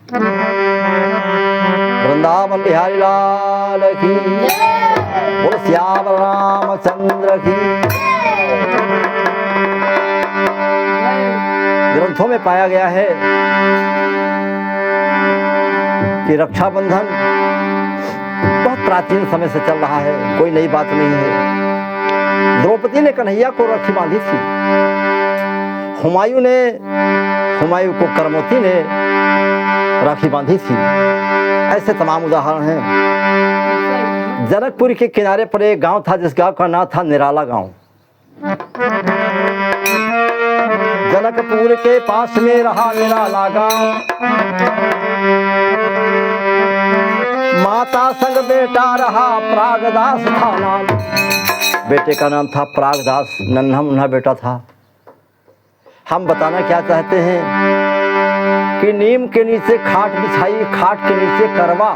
वृंदावन बिहारी लाल की, बोल श्याम रामचंद्र की। ग्रंथों में पाया गया है कि रक्षाबंधन बहुत प्राचीन समय से चल रहा है, कोई नई बात नहीं है। द्रौपदी ने कन्हैया को राखी बांधी थी, हुमायूं को करमोती ने राखी बांधी थी। ऐसे तमाम उदाहरण हैं। जनकपुर के किनारे पर एक गांव था जिस गांव का नाम था निराला गांव। जनकपुर के पास में रहा निराला गांव, माता संग बेटा रहा प्रागदास था नाम। बेटे का नाम था प्रागदास, नन्हा मुन्ना बेटा था। हम बताना क्या चाहते हैं कि नीम के नीचे खाट बिछाई, खाट के नीचे करवा।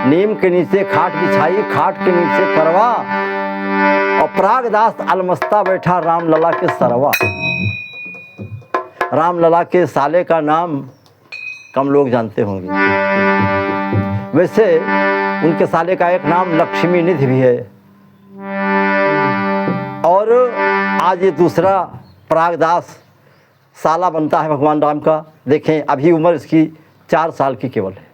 नीम के नीचे खाट बिछाई, खाट के नीचे करवा, और प्रागदास अलमस्ता बैठा रामलला के सरवा। रामलला के साले का नाम कम लोग जानते होंगे। वैसे उनके साले का एक नाम लक्ष्मी निधि भी है। और आज ये दूसरा प्रागदास साला बनता है भगवान राम का। देखें अभी उम्र इसकी 4 साल की केवल है।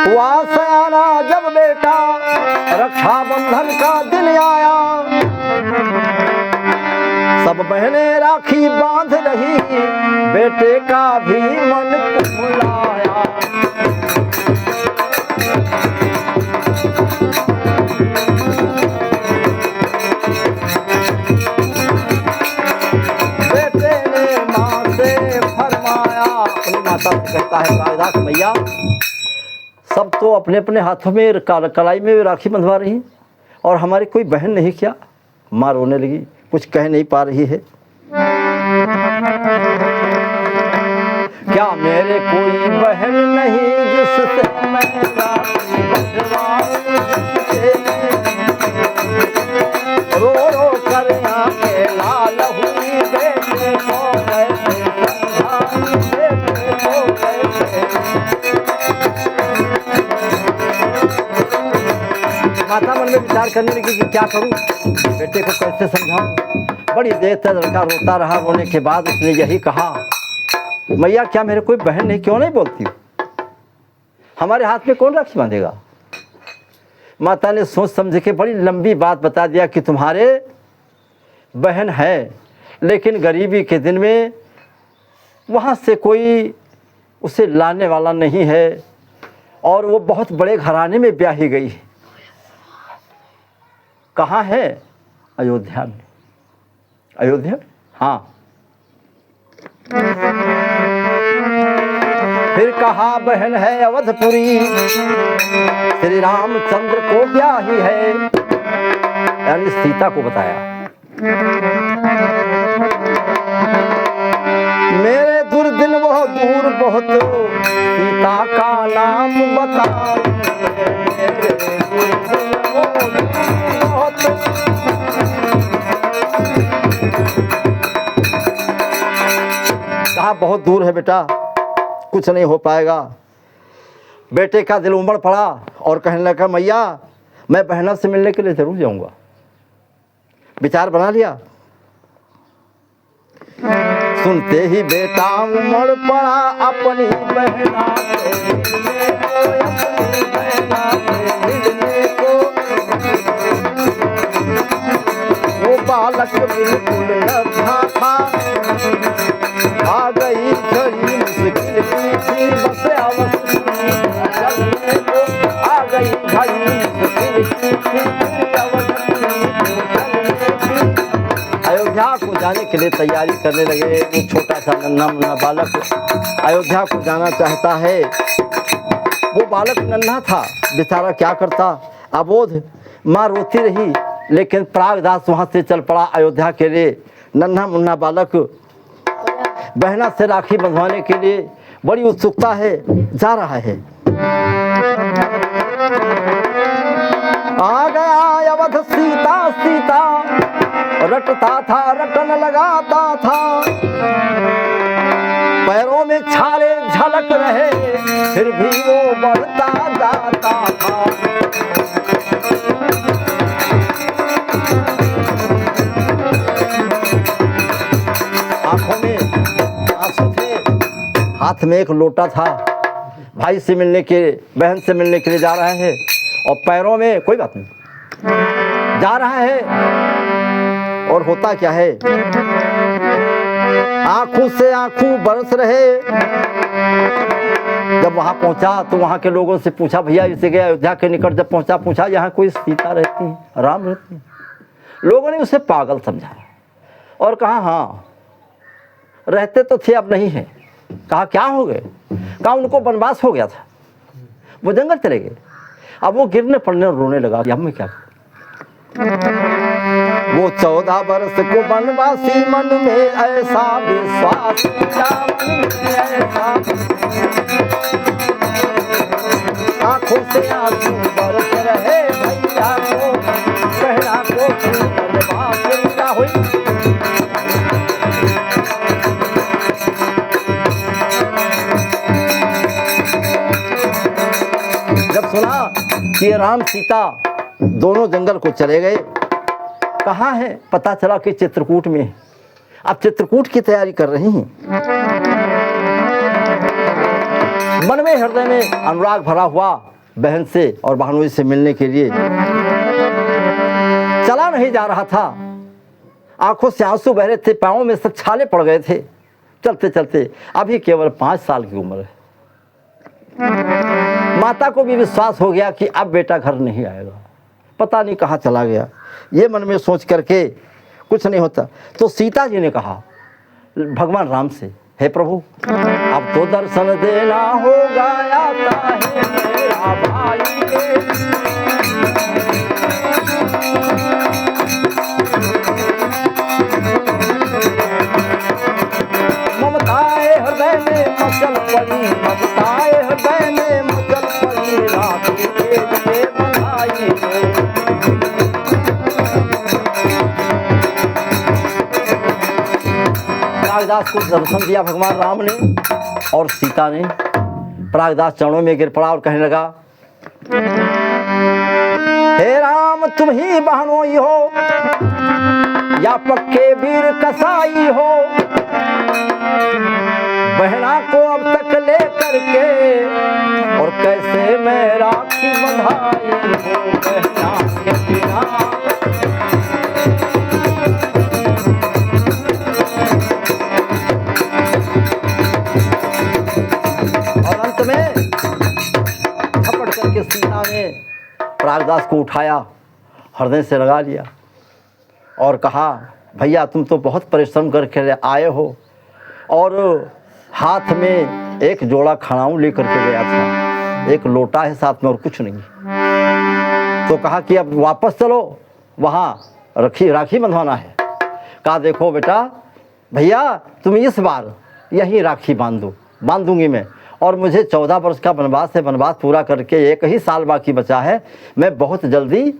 हुआ सयाना जब बेटा रक्षाबंधन का दिन आया, सब बहनें राखी बांध रही, बेटे का भी मन कुमलाया। बेटे ने माँ से फरमाया, अपनी माता से कहता है प्रागदास मैया, सब तो अपने अपने हाथों में कलाई में राखी बंधवा रही और हमारी कोई बहन नहीं क्या? माँ रोने लगी, कुछ कह नहीं पा रही है। क्या मेरे कोई बहन नहीं जिससे मैं राखी बंधवाऊं? रो रो कर आंखें लाल हुई, बेटे को कैसे समझाऊं, बेटे को कैसे। माता मन में विचार करने लगी कि क्या करूं, बेटे को कैसे समझाऊं। बड़ी देर तक लड़का रोता रहा। रोने के बाद उसने यही कहा, मैया क्या मेरे कोई बहन नहीं, क्यों नहीं बोलती? हमारे हाथ में कौन राखी बांधेगा? माता ने सोच समझ के बड़ी लंबी बात बता दिया कि तुम्हारे बहन है, लेकिन गरीबी के दिन में वहाँ से कोई उसे लाने वाला नहीं है, और वो बहुत बड़े घराने में ब्याही गई है। कहाँ है? अयोध्या में। अयोध्या? हाँ। फिर कहा बहन है अवधपुरी, श्री रामचंद्र को ब्याही है, यानी सीता को बताया। मेरे दुर्दिन वो दूर बहुत, सीता का नाम बताओ। कहा बहुत दूर है बेटा, कुछ नहीं हो पाएगा। बेटे का दिल उमड़ पड़ा और कहने लगा मैया मैं बहना से मिलने के लिए जरूर जाऊंगा। विचार बना लिया। सुनते ही बेटा उमड़ पड़ा अपनी बहना से मिलने को, अपनी बहना से मिलने को। वो बालक बिल्कुल लद्दा था, आ गई घड़ी मुश्किल की, बस अवश्य चलने को। आ गई घड़ी मुश्किल की, अयोध्या को जाने के लिए तैयारी करने लगे। वो छोटा सा नन्हा मुन्ना बालक अयोध्या को जाना चाहता है। वो बालक नन्हा था, बेचारा क्या करता, अबोध। माँ रोती रही, लेकिन प्रागदास वहाँ से चल पड़ा अयोध्या के लिए। नन्हा मुन्ना बालक बहना से राखी बंधवाने के लिए बड़ी उत्सुकता है, जा रहा है। आ गया अवध सीता सीता रटता था रटन लगाता था, पैरों में छाले झलक रहे फिर भी वो बढ़ता जाता था। आंखों में आंसू थे, हाथ में एक लोटा था, भाई से मिलने के बहन से मिलने के लिए जा रहा है, और पैरों में कोई बात नहीं जा रहा है। और होता क्या है, आंखों से आंखों बरस रहे। जब वहां पहुंचा तो वहां के लोगों से पूछा, भैया इसे गया अयोध्या के निकट जब पहुंचा, पूछा यहाँ कोई सीता रहती है, राम रहती है? लोगों ने उसे पागल समझा और कहा हाँ रहते तो थे अब नहीं है। कहा क्या हो गए? कहा उनको वनवास हो गया था, वो जंगल चले गए। अब वो गिरने पड़ने और रोने लगा, अब मैं क्या करूं? वो 14 वर्ष को वनवासी, मन में ऐसा विश्वास, मन में ऐसा, आंखों से आंसू बरस रहे भैया को, कहना को वनवास क्या हुई। जब सुना कि राम सीता दोनों जंगल को चले गए, कहाँ है? पता चला कि चित्रकूट में। अब चित्रकूट की तैयारी कर रही हैं। मन में हृदय में अनुराग भरा हुआ बहन से और भानुई से मिलने के लिए। चला नहीं जा रहा था, आंखों से आंसू बह रहे थे, पांवों में सब छाले पड़ गए थे चलते चलते। अभी केवल 5 साल की उम्र है। माता को भी विश्वास हो गया कि अब बेटा घर नहीं आएगा, पता नहीं कहाँ चला गया। ये मन में सोच करके कुछ नहीं होता तो सीता जी ने कहा भगवान राम से, हे प्रभु अब तो दर्शन देना होगा, आता है मेरा भाई ममताए हृदय में मचल पड़ी, ममताए हृदय में मचल पड़ी, रात के लिए बनाई प्रागदास को दर्शन दिया भगवान राम ने, और सीता ने प्रागदास चरणों में गिर पड़ा और कहने लगा, हे राम तुम ही बहनोई हो या पक्के वीर कसाई हो, बहना को अब तक ले करके और कैसे मैं राखी बंधाई हूँ, बहना के बिना। और अंत में झपट करके सीता ने प्रागदास को उठाया, हृदय से लगा लिया और कहा, भैया तुम तो बहुत परिश्रम करके आए हो, और हाथ में एक जोड़ा खड़ाऊं लेकर के गया था, एक लोटा है साथ में और कुछ नहीं। तो कहा कि अब वापस चलो, वहाँ राखी बंधवाना है। कहा देखो बेटा, भैया तुम इस बार यही राखी बांधूंगी मैं, और मुझे 14 वर्ष का वनवास है, वनवास पूरा करके 1 ही साल बाकी बचा है, मैं बहुत जल्दी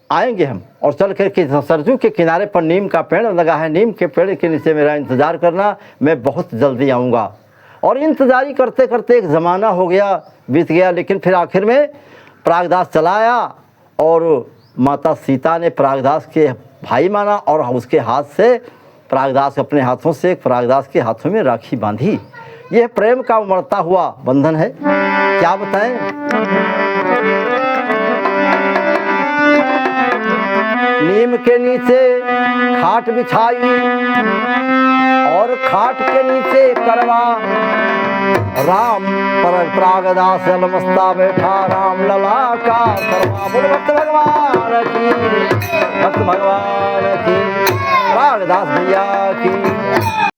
आएंगे हम। और चल करके सरजू के किनारे पर नीम का पेड़ लगा है, नीम के पेड़ के नीचे मेरा इंतज़ार करना, मैं बहुत जल्दी आऊँगा। और इंतज़ारी करते करते एक ज़माना हो गया, बीत गया, लेकिन फिर आखिर में प्रागदास चला आया और माता सीता ने प्रागदास के भाई माना और उसके हाथ से प्रागदास अपने हाथों से प्रागदास के हाथों में राखी बांधी। यह प्रेम का उमड़ता हुआ बंधन है, क्या बताएं। नीम के नीचे खाट बिछाई और खाट के नीचे करवा, राम पर प्रागदास अलमस्ता बैठा, राम लला का करवा। बोल भक्त भगवान की, भक्त भगवान की, प्रागदास भैया की।